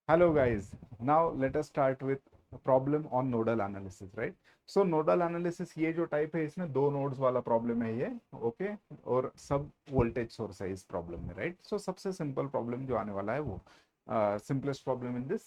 Hello guys, now let us start with a problem on nodal analysis, right? So nodal analysis ये जो type है इसमें दो nodes वाला प्रॉब्लम है ये, ओके, और सब वोल्टेज सोर्स है इस प्रॉब्लम में, राइट? सो सबसे सिंपल प्रॉब्लम जो आने वाला है वो simplest problem in this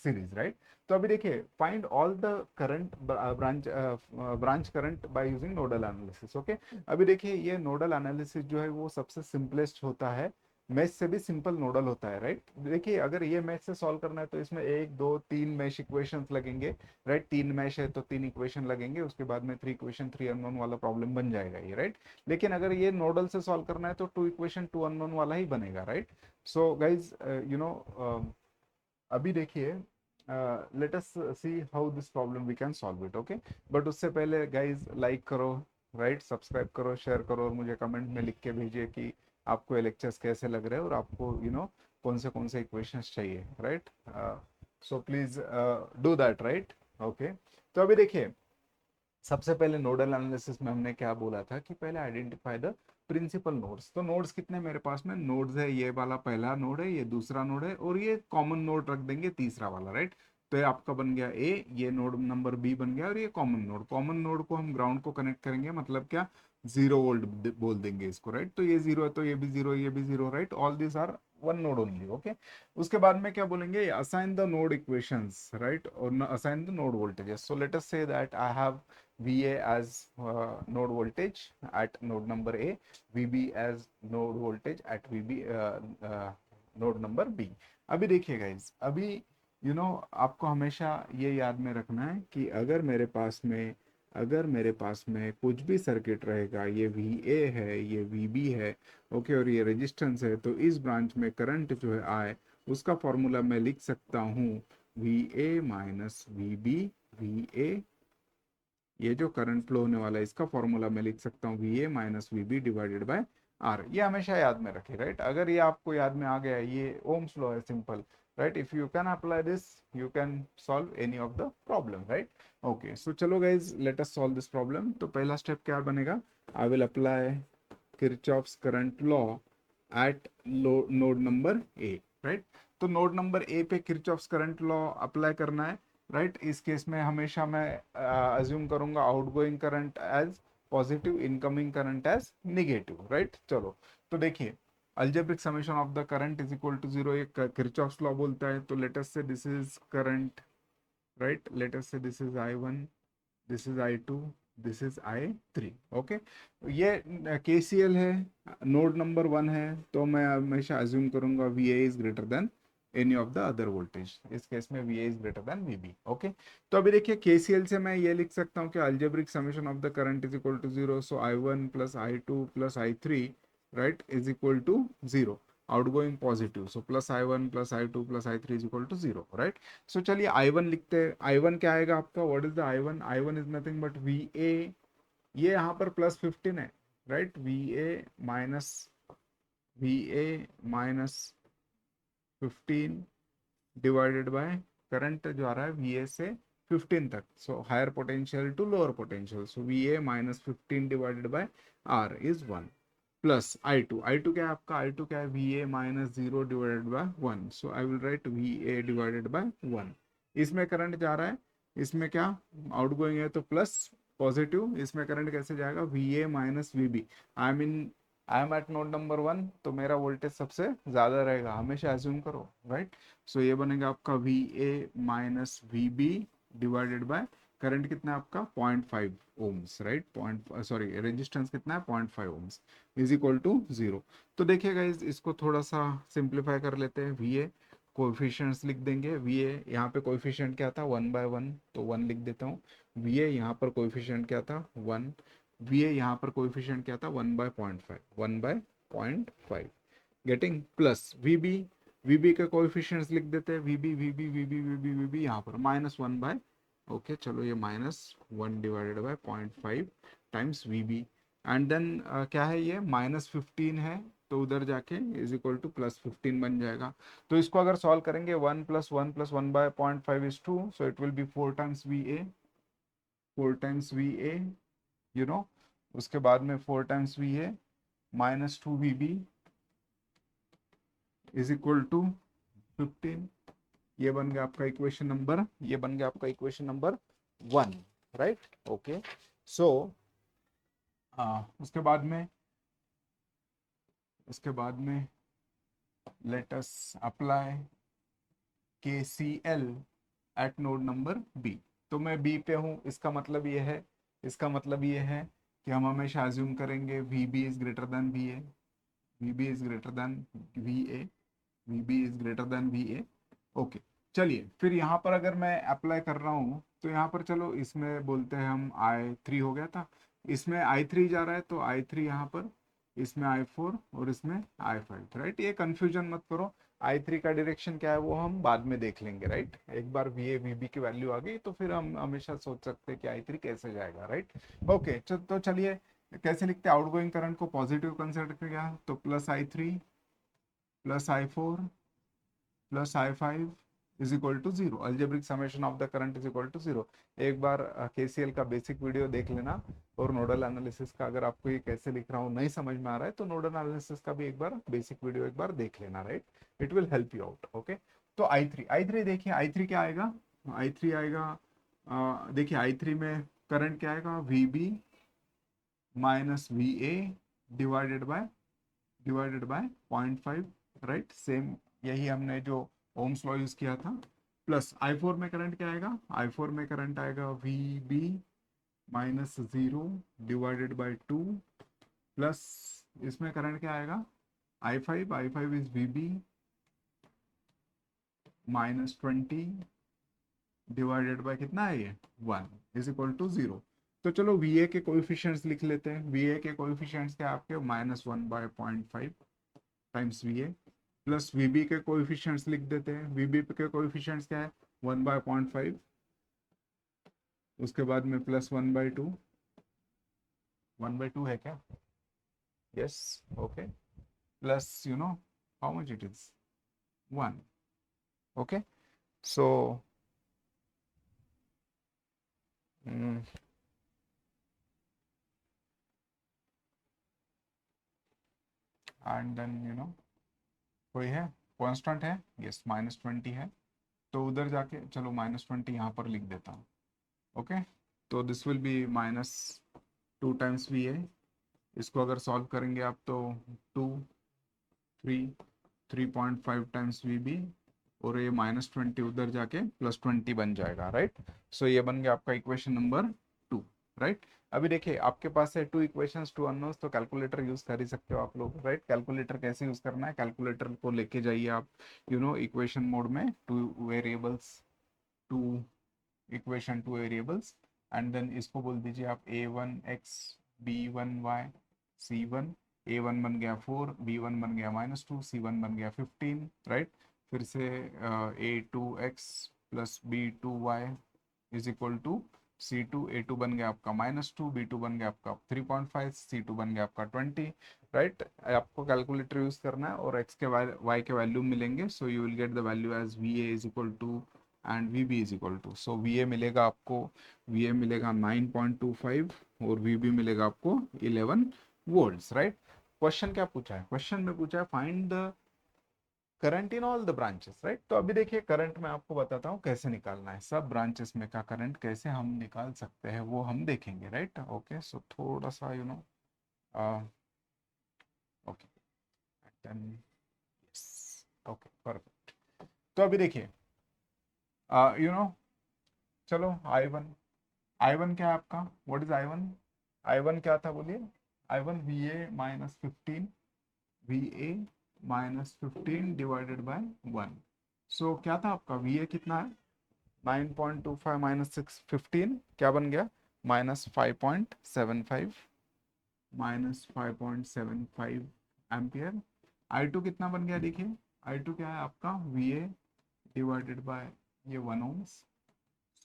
series, right? तो अभी देखिए, find all the current branch current by using nodal analysis, okay. अभी देखिए, ये नोडल एनालिसिस जो है वो सबसे सिंपलेस्ट होता है, मैश से भी सिंपल नोडल होता है, राइट? देखिए, अगर ये मैश से सॉल्व करना है तो इसमें एक दो तीन मैश इक्वेशंस लगेंगे, राइट? तीन मैश है तो तीन इक्वेशन लगेंगे, उसके बाद में थ्री इक्वेशन थ्री अननोन वाला प्रॉब्लम बन जाएगा ये, राइट? लेकिन अगर ये नोडल से सॉल्व करना है तो टू इक्वेशन टू अननोन वाला ही बनेगा, right? So guys, you know, अभी देखिए, let us see how this problem we can solve it, okay. But उससे पहले गाइज, लाइक करो, राइट? सब्सक्राइब करो, शेयर करो, और मुझे कमेंट में लिख के भेजिए कि आपको ये लेक्चर्स कैसे लग रहे हैं और आपको कौन से इक्वेशंस चाहिए, right? So please do that, right? Okay. तो अभी देखिए, सबसे पहले नोडल एनालिसिस में हमने क्या बोला था कि पहले आइडेंटिफाई द प्रिंसिपल नोड्स। तो नोड्स कितने मेरे पास में नोड्स है? ये वाला पहला नोड है, ये दूसरा नोड है, और ये कॉमन नोड रख देंगे तीसरा वाला, राइट? तो ये आपका बन गया ए, ये नोड नंबर बी बन गया, और ये कॉमन नोड को हम ग्राउंड को कनेक्ट करेंगे, मतलब क्या, 0 वोल्ट बोल देंगे इसको, राइट? तो ये जीरो है तो ये भी जीरो, ये भी zero, right? All this are one node only, okay. उसके बाद में क्या बोलेंगे? Assign the node equations, right? और assign the node voltages. So let us say that I have VA as node voltage at node number A, VB as node voltage at VB node number B। अभी देखिए guys, अभी आपको हमेशा ये याद में रखना है कि अगर मेरे पास में कुछ भी सर्किट रहेगा, ये VA है, ये VB है, ओके, और ये रेजिस्टेंस है, तो इस ब्रांच में करंट जो है आए, उसका फॉर्मूला मैं लिख सकता हूँ VA माइनस VB। VA, ये जो करंट फ्लो होने वाला है इसका फॉर्मूला मैं लिख सकता हूँ VA माइनस VB डिवाइडेड बाय R। ये हमेशा याद में रखे, राइट? अगर ये आपको याद में आ गया, ये ओम्स लॉ है, simple, right? If you can apply this, you can solve any of the problem, right? Okay, so चलो guys, let us solve this problem. तो पहला स्टेप क्या बनेगा? I will apply Kirchhoff's current law at node number A, right? तो node number A पे Kirchhoff's current law apply करना है, right? इस केस में हमेशा मैं अज्यूम करूंगा outgoing current as positive, incoming current as negative, right? चलो, तो देखिए, algebraic summation of the current is equal to zero, ये किरचॉफ्स लॉ बोलता है। तो let us say this is current, right? Let us say this is I1, this is I2, this is I3, okay. ये KCL है, node number one है, तो मैं हमेशा अज्यूम करूंगा VA is greater than any of the other voltage. इस case में VA is greater then VB, okay. तो अभी देखिए, KCL से मैं ये लिख सकता हूँ कि algebraic summation of the current is equal to zero, so I1 plus I2 plus I3, right, is equal to zero. Outgoing positive, so plus I1 plus I2 plus I3 is equal to zero, right? So चलिए I1 लिखते हैं। I1 क्या आएगा आपका? What is the I1? I1 is nothing but VA, ये यहाँ पर plus 15 है, right? VA minus 15 divided by current जो आ रहा है VA से 15 तक, so higher potential to lower potential, so VA minus 15 divided by R is 1, plus I2 क्या है आपका? I2 क्या है? VA minus 0 divided by 1, so I will write VA divided by 1। इसमें करंट जा रहा है, इसमें क्या, आउटगोइंग है तो प्लस पॉजिटिव, इसमें करंट कैसे जाएगा? VA माइनस VB। I am eight node number one, तो मेरा वोल्टेज सबसे ज्यादा रहेगा, हमेशा एज्यूम करो, राइट? सो ये बनेगा आपका VA माइनस VB डिवाइडेड बाय करंट कितना है आपका? 0.5 ohms, right? Point, sorry, resistance कितना है? 0.5 ohms is equal to zero. तो देखिएगा, इसको थोड़ा सा सिंप्लीफाई कर लेते हैं। VA कोएफिशिएंट्स लिख देंगे। VA यहाँ पे कोएफिशिएंट क्या था? 1/1, तो 1 लिख देता हूँ। VA यहाँ पर कोएफिशिएंट क्या था? 1। VA यहाँ पर कोएफिशिएंट क्या था? 1/0.5, 1/0.5, गेटिंग, प्लस VB के कोएफिशिएंट्स लिख देते हैं। VB यहाँ पर -1 ओके, चलो, ये -1 divided by 0.5 times VB, and then क्या है? ये -15 है, तो उधर जाके इज इक्वल टू +15 बन जाएगा। तो इसको अगर सॉल्व करेंगे, 1 + 1 + 1/0.5 is 2, so it will be 4 times VA, 4 times VA, you know. उसके बाद में 4 times VA minus 2 VB is equal to 15, ये बन गया आपका इक्वेशन नंबर, ये बन गया आपका इक्वेशन नंबर 1, राइट। ओके, सो उसके बाद में, उसके बाद में let us apply KCL eight node number B। तो मैं B पे हूँ, इसका मतलब ये है, इसका मतलब ये है कि हम हमेशा अज्यूम करेंगे VB is greater then VA, VB is greater then VA, VB is greater then VA। Okay, चलिए फिर यहाँ पर अगर मैं अप्लाई कर रहा हूँ तो यहाँ पर चलो इसमें बोलते हैं हम I3 हो गया था, इसमें I3 जा रहा है तो I3 यहाँ पर, इसमें I4 और इसमें I5, राइट। ये कंफ्यूजन मत करो, I3 का डायरेक्शन क्या है वो हम बाद में देख लेंगे, राइट। एक बार VA VB की वैल्यू आ गई तो फिर हम हमेशा सोच सकते हैं कि I3 कैसे जाएगा, राइट। ओके, तो चलिए कैसे लिखते हैं, आउटगोइंग करंट को पॉजिटिव कंसिडर किया तो plus I3 plus I4 plus I5 is equal to zero, algebraic summation of the current is equal to zero. एक बार KCL का बेसिक वीडियो देख लेना, और नोडल एनालिसिस का अगर आपको ये कैसे लिख रहा हूँ नहीं समझ में आ रहा है तो नोडल एनालिसिस का भी एक बार बेसिक वीडियो एक बार देख लेना, right. It will help you out. Okay, तो I3 देखिए, I3 क्या आएगा, I3 आएगा, देखिए I3 में करंट क्या आएगा, VB minus VA divided by 0.5, right. Same यही हमने जो ओम्स लॉ यूज किया था। प्लस I4 में करंट क्या आएगा, I4 में करंट आएगा VB minus 0 divided bye 2, plus इसमें करंट क्या आएगा, I5 is VB minus 20 divided by कितना है ये 1 इज इक्वल टू 0। तो चलो VA के कोएफिशिएंट्स लिख लेते हैं, VA के कोएफिशिएंट्स क्या आपके -1/0.5 टाइम्स VA, प्लस VB के कोएफिशिएंट्स लिख देते हैं, VB के कोएफिशिएंट्स क्या है 1/0.5, उसके बाद में प्लस 1/2, 1/2 है क्या, yes, okay, plus you know how much it is 1। Okay, so and then कोई है कांस्टेंट है, यस -20 है, तो उधर जाके चलो -20 यहाँ पर लिख देता हूँ। ओके, तो this will be -2 times VA, इसको अगर सॉल्व करेंगे आप तो 2 3 3.5 टाइम्स VB, और ये -20 उधर जाके +20 बन जाएगा, राइट। सो ये बन गया आपका इक्वेशन नंबर 2, राइट। अभी देखिए आपके पास है 2 इक्वेशंस 2 अननोन्स, तो कैलकुलेटर यूज कर ही सकते हो आप लोग, राइट। कैलकुलेटर कैसे यूज करना है, कैलकुलेटर को लेके जाइए आप इक्वेशन मोड में, two equation 2 variables, and then इसको बोल दीजिए आप A1x B1y C1, A1 बन गया 4, B1 बन गया -2, C1 बन गया 15, राइट। फिर से A2x plus B2y is equal to C2, A2 बन गया आपका -2, B2 बन गया आपका 3.5, C2 बन गया आपका 20, राइट। आपको कैलकुलेटर यूज करना है और x के y के वैल्यू मिलेंगे, so you will get the value as VA is equal to and VB is equal to, so VA मिलेगा आपको, VA मिलेगा 9.25 और VB मिलेगा आपको 11 वोल्ट्स, राइट। क्वेश्चन क्या पूछा है, क्वेश्चन में पूछा है find the current in all the branches, right. तो अभी देखिए करंट मैं आपको बताता हूँ कैसे निकालना है, सब ब्रांचेस में का करंट कैसे हम निकाल सकते हैं वो हम देखेंगे, राइट। ओके, सो थोड़ा सा okay, then yes, okay perfect. तो अभी देखिए चलो I1 क्या है आपका, व्हाट इज I1 क्या था बोलिए, I1 VA -15, VA -15 divided by 1। सो क्या था आपका VA कितना है, 9.25 -6 15 क्या बन गया, -5.75, -5.75 एम्पियर। I2 कितना बन गया देखिए, I2 क्या है आपका VA डिवाइडेड बाय ये 1 ओम्स,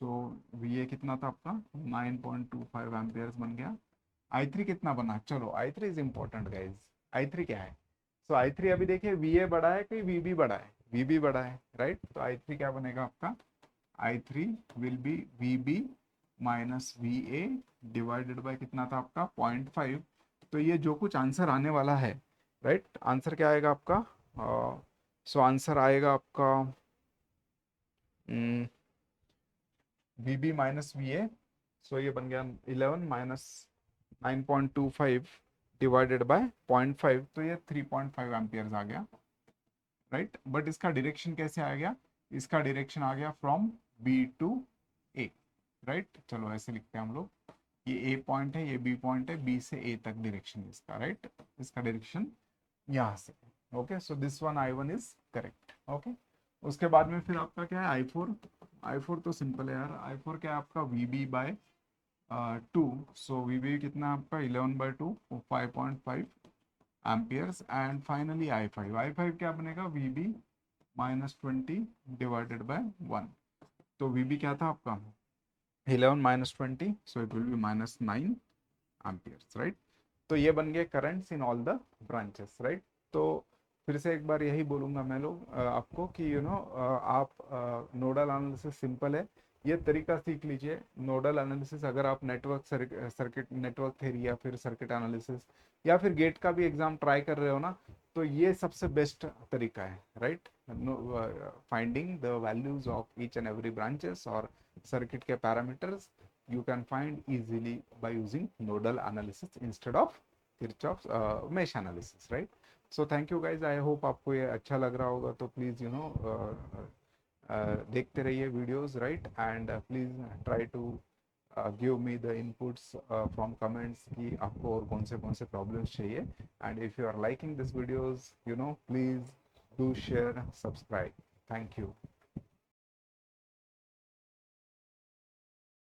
सो VA कितना था आपका 9.25 एम्पियर्स बन गया। I3 कितना बना, चलो I3 is important guys, I3 क्या है, सो I3 अभी देखिए VA बड़ा है कि VB बड़ा है, VB बड़ा है, राइट। तो I3 क्या बनेगा आपका, I3 will be VB minus VA divided bye कितना था आपका 0.5। तो ये जो कुछ आंसर आने वाला है, राइट, आंसर क्या आएगा आपका, सो आंसर आएगा आपका VB माइनस VA, सो ये बन गया 11 माइनस 9.25 डिवाइडेड बाय 0.5, तो ये 3.5 एम्पियर्स आ गया, राइट। बट इसका डायरेक्शन कैसे आ गया, इसका डायरेक्शन आ गया from B to A, right. चलो ऐसे लिखते हैं हम लोग, ये ए पॉइंट है, ये बी पॉइंट है, बी से ए तक डायरेक्शन इसका, राइट। इसका डायरेक्शन यहाँ से, okay. So this one I1 is correct, okay. उसके बाद में फिर आपका क्या है I4, I4 तो सिंपल है यार, I4 क्या है आपका VB बाय 2, सो VB कितना आपका 11/2, 5.5 एम्पियर्स, एंड फाइनली I5 क्या बनेगा, VB माइनस 20 डिवाइडेड बाय 1, तो VB क्या था आपका 11 minus 20, so it will B minus 9 amperes, right. तो ये बन गए currents in all the branches, right. तो फिर से एक बार यही बोलूंगा मैं लोग आपको कि आप नोडल एनालिसिस सिंपल है, ये तरीका सीख लीजिए। नोडल एनालिसिस अगर आप नेटवर्क सर्किट नेटवर्क थ्योरी या फिर सर्किट एनालिसिस या फिर गेट का भी एग्जाम ट्राई कर रहे हो ना, तो ये सबसे बेस्ट तरीका है, right. Finding the values of each and every branches और सर्किट के parameters you can find easily by using nodal analysis instead of Kirchhoff's mesh analysis, right? So thank you guys, I hope आपको ये अच्छा लग रहा होगा, तो please देखते रहिए videos, right? And please try to give me the inputs from comments कि आपको और कौन से problems चाहिए, and if you are liking this videos, please do share, subscribe. Thank you.